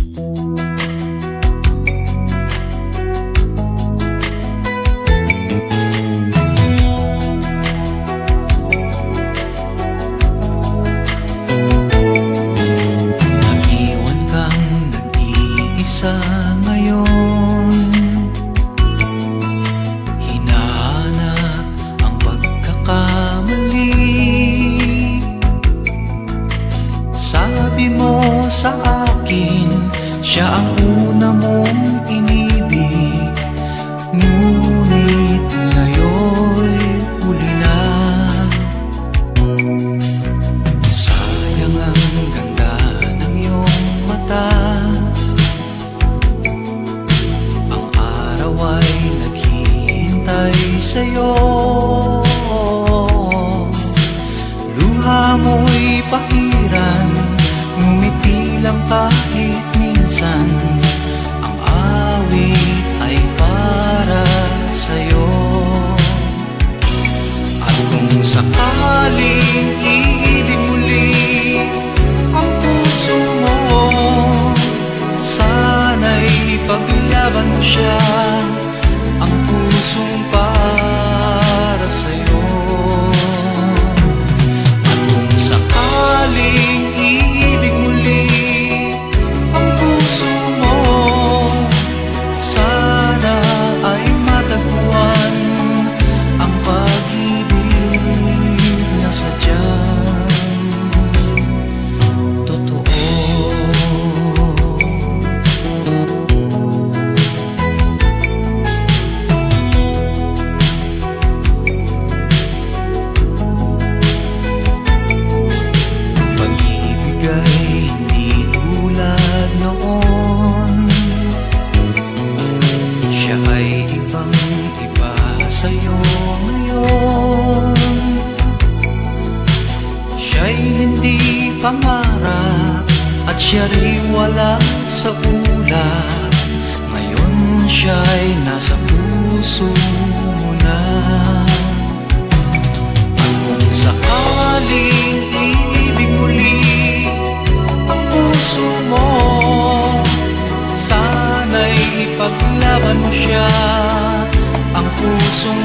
Naiwan kang nag-iisa ngayon, hinahanap ang pagkakamali. Sabi mo sa akin, siya ang una mong inibig, ngunit ngayon'y huli na. Sayang ang ganda ng iyong mata, ang araw ay naghihintay sa'yo. Luha mo'y pahiran, ngumiti lang kahit minsan. Ang awit ay para sa'yo. At kung sakaling iibig muli ang puso mo, sana'y paglaban mo siya, ang pusong para sa'yo. At kung sakaling iibig muli ang puso mo, sana ay matagpuan ang pag-ibig na sadyang totoo. Pag-ibig ay hindi tulad noon, siya ay ibang-iba sa'yo ngayon. Siya'y hindi pangarap at siya rin wala sa ulap. Ngayon siya'y nasa puso mo na. At kung sakaling iibig muli ang puso mo, sana'y ipaglaban mo siya, ang pusong